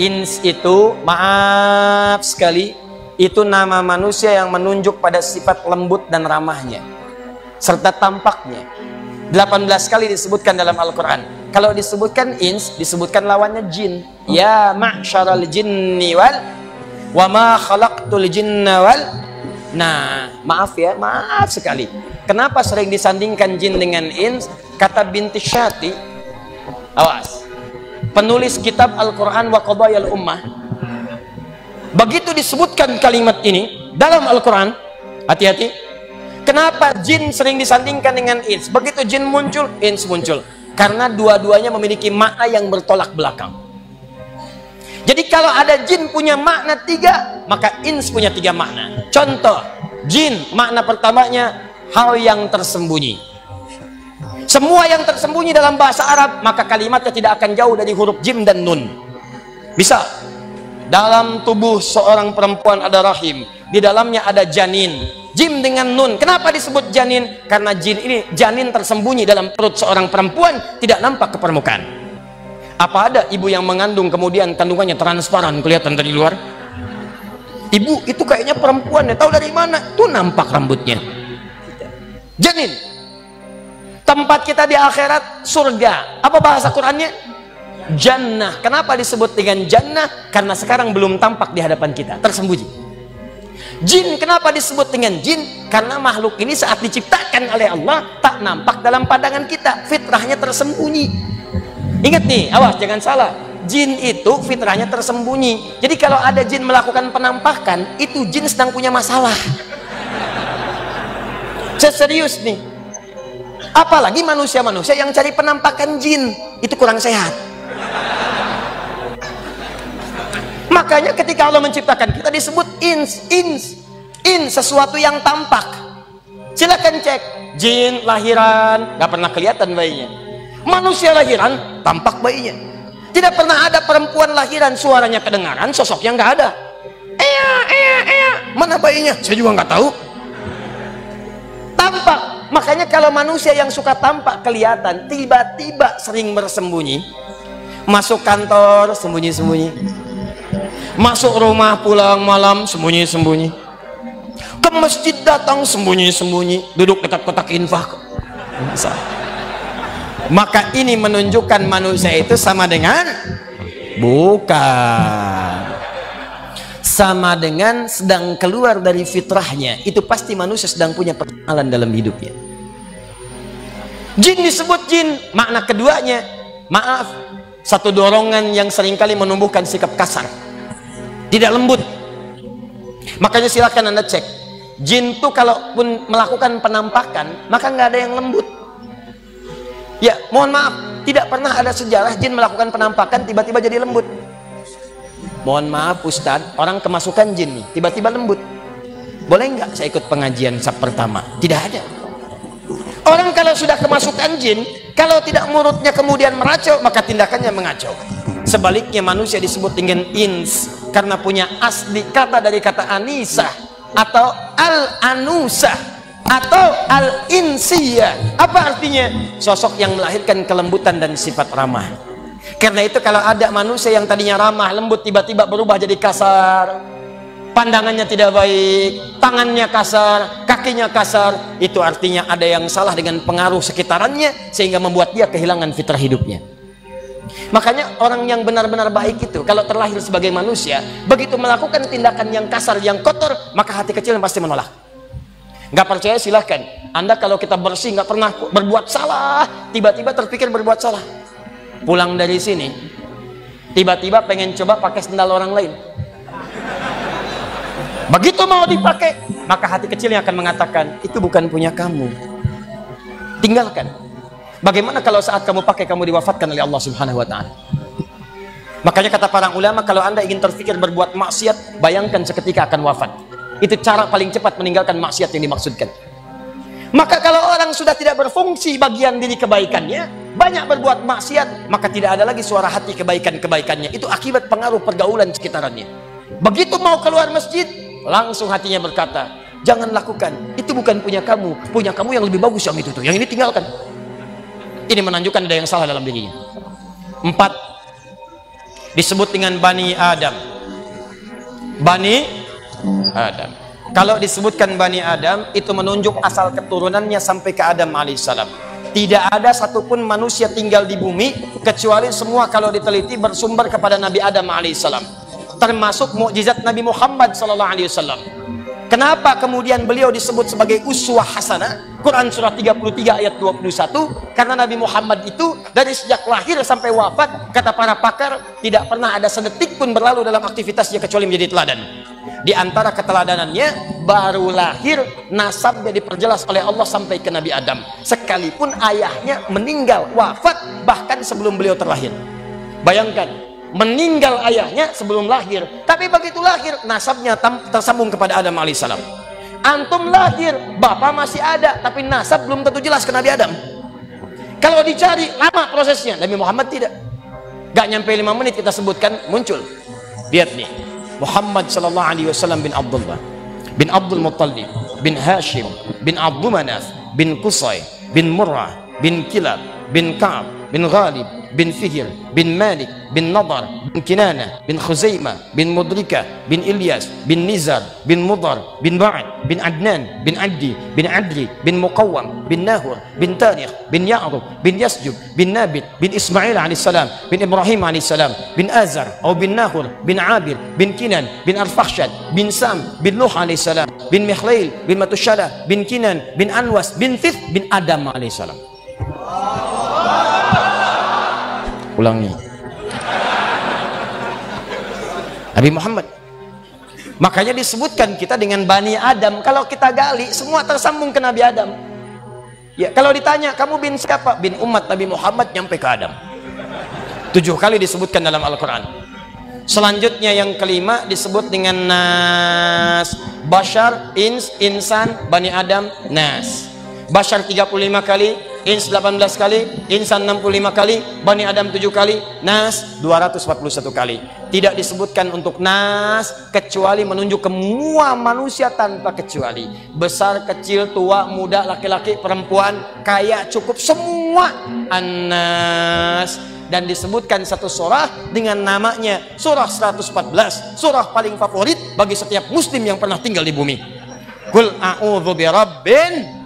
Ins itu, maaf sekali, itu nama manusia yang menunjuk pada sifat lembut dan ramahnya serta tampaknya. 18 kali disebutkan dalam Al-Quran. Kalau disebutkan ins, disebutkan lawannya jin. Ya ma'syaral jinni wal wa ma khalaqtul jinna wal. Nah, maaf ya, maaf sekali. Kenapa sering disandingkan jin dengan ins? Kata Binti Syati, awas, penulis kitab Al-Quran wa Qadayal Ummah, begitu disebutkan kalimat ini dalam Al-Quran, hati-hati. Kenapa jin sering disandingkan dengan ins? Begitu jin muncul, ins muncul. Karena dua-duanya memiliki makna yang bertolak belakang. Jadi kalau ada jin punya makna 3, maka ins punya 3 makna. Contoh, jin makna pertamanya hal yang tersembunyi. Semua yang tersembunyi dalam bahasa Arab, maka kalimatnya tidak akan jauh dari huruf jim dan nun. Bisa, dalam tubuh seorang perempuan ada rahim, di dalamnya ada janin. Jim dengan nun. Kenapa disebut janin? Karena janin tersembunyi dalam perut seorang perempuan, tidak nampak ke permukaan. Apa ada ibu yang mengandung kemudian kandungannya transparan kelihatan dari luar? Ibu itu kayaknya perempuan ya, tahu dari mana? Tuh nampak rambutnya. Janin. Tempat kita di akhirat surga. Apa bahasa Qurannya? Jannah. Kenapa disebut dengan jannah? Karena sekarang belum tampak di hadapan kita, tersembunyi. Jin, kenapa disebut dengan jin? Karena makhluk ini saat diciptakan oleh Allah tak nampak dalam pandangan kita, fitrahnya tersembunyi. Ingat nih, awas jangan salah, jin itu fitrahnya tersembunyi. Jadi kalau ada jin melakukan penampakan, itu jin sedang punya masalah. Saya serius nih. Apalagi manusia-manusia yang cari penampakan jin, itu kurang sehat. Makanya ketika Allah menciptakan kita disebut ins, sesuatu yang tampak. Silakan cek, jin lahiran nggak pernah kelihatan bayinya, manusia lahiran tampak bayinya. Tidak pernah ada perempuan lahiran suaranya kedengaran, sosoknya nggak ada. Mana bayinya? Saya juga nggak tahu. Tampak. Makanya kalau manusia yang suka tampak kelihatan, tiba-tiba sering bersembunyi. Masuk kantor sembunyi-sembunyi, masuk rumah pulang malam sembunyi-sembunyi, ke masjid datang sembunyi-sembunyi, duduk dekat kotak infak. Maka ini menunjukkan manusia itu sama dengan bukan, sama dengan sedang keluar dari fitrahnya. Itu pasti manusia sedang punya persoalan dalam hidupnya. Jin disebut jin, makna keduanya, maaf, satu dorongan yang seringkali menumbuhkan sikap kasar, tidak lembut. Makanya silakan Anda cek, jin itu kalaupun melakukan penampakan, maka nggak ada yang lembut. Ya, mohon maaf, tidak pernah ada sejarah jin melakukan penampakan tiba-tiba jadi lembut. Mohon maaf Ustadz, orang kemasukan jin nih, tiba-tiba lembut. Boleh nggak saya ikut pengajian sab pertama? Tidak ada. Orang kalau sudah kemasukan jin, kalau tidak mulutnya kemudian meracau, maka tindakannya mengacau. Sebaliknya manusia disebut dengan ins karena punya asli kata dari kata anisah atau al-anusah atau al-insiyah. Apa artinya? Sosok yang melahirkan kelembutan dan sifat ramah. Karena itu kalau ada manusia yang tadinya ramah, lembut, tiba-tiba berubah jadi kasar, pandangannya tidak baik, tangannya kasar, kakinya kasar, itu artinya ada yang salah dengan pengaruh sekitarannya sehingga membuat dia kehilangan fitrah hidupnya. Makanya orang yang benar-benar baik itu kalau terlahir sebagai manusia, begitu melakukan tindakan yang kasar, yang kotor, maka hati kecil pasti menolak. Nggak percaya silahkan. Anda kalau kita bersih nggak pernah berbuat salah, tiba-tiba terpikir berbuat salah, pulang dari sini tiba-tiba pengen coba pakai sendal orang lain. Begitu mau dipakai, maka hati kecilnya akan mengatakan, itu bukan punya kamu, tinggalkan. Bagaimana kalau saat kamu pakai, kamu diwafatkan oleh Allah Subhanahu wa Ta'ala? Makanya kata para ulama, kalau Anda ingin terfikir berbuat maksiat, bayangkan seketika akan wafat. Itu cara paling cepat meninggalkan maksiat yang dimaksudkan. Maka kalau orang sudah tidak berfungsi bagian diri kebaikannya, banyak berbuat maksiat, maka tidak ada lagi suara hati kebaikan-kebaikannya. Itu akibat pengaruh pergaulan sekitarannya. Begitu mau keluar masjid, langsung hatinya berkata, jangan lakukan, itu bukan punya kamu yang lebih bagus yang itu tuh, yang ini tinggalkan. Ini menunjukkan ada yang salah dalam dirinya. 4, disebut dengan Bani Adam. Bani Adam. Kalau disebutkan Bani Adam, itu menunjuk asal keturunannya sampai ke Adam alaihissalam. Tidak ada satupun manusia tinggal di bumi kecuali semua kalau diteliti bersumber kepada Nabi Adam alaihissalam, termasuk mukjizat Nabi Muhammad sallallahu alaihi wasallam. Kenapa kemudian beliau disebut sebagai uswah hasanah? Quran surah 33 ayat 21, karena Nabi Muhammad itu dari sejak lahir sampai wafat, kata para pakar, tidak pernah ada sedetik pun berlalu dalam aktivitasnya kecuali menjadi teladan. Di antara keteladanannya, baru lahir nasabnya diperjelas oleh Allah sampai ke Nabi Adam, sekalipun ayahnya meninggal wafat bahkan sebelum beliau terlahir. Bayangkan, meninggal ayahnya sebelum lahir, tapi begitu lahir nasabnya tersambung kepada Adam alaihissalam. Antum lahir, bapak masih ada, tapi nasab belum tentu jelas ke Nabi Adam. Kalau dicari lama prosesnya, Nabi Muhammad tidak. Gak nyampe 5 menit kita sebutkan muncul. Lihat nih, Muhammad sallallahu alaihi wasallam bin Abdullah bin Abdul Muttalib bin Hashim bin Abdul Manaf bin Qusay bin Murrah bin Kilab bin Ka'ab bin Ghalib bin Fihr bin Malik bin Nadar bin Kinana bin Khuzaimah bin Mudrikah bin Ilyas bin Nizar bin Mudar bin Ba'ad bin Adnan bin Addi bin Adli bin Muqawwam bin Nahur bin Tarikh bin Ya'rub bin Yasjub bin Nabit bin Ismail alaihissalam bin Ibrahim alaihissalam bin Azar atau bin Nahur bin Abir bin Kinan bin Al-Fakhshad bin Sam bin Nuh alaihissalam bin Mikhlail bin Matushalah bin Kinan bin Anwas bin Thith bin Adam alaihissalam. Ulangi, Nabi Muhammad. Makanya disebutkan kita dengan Bani Adam. Kalau kita gali, semua tersambung ke Nabi Adam. Ya, kalau ditanya kamu bin siapa, bin umat Nabi Muhammad, nyampe ke Adam. 7 kali disebutkan dalam Al-Quran. Selanjutnya yang kelima disebut dengan Nas. Bashar, Ins, Insan, Bani Adam, Nas. Bashar 35 kali, Ins 18 kali, Insan 65 kali, Bani Adam 7 kali, Nas 241 kali. Tidak disebutkan untuk Nas kecuali menunjuk ke semua manusia tanpa kecuali. Besar, kecil, tua, muda, laki-laki, perempuan, kaya, cukup, semua An-Nas. Dan disebutkan satu surah dengan namanya surah 114, surah paling favorit bagi setiap muslim yang pernah tinggal di bumi. Qul a'udzu birabbin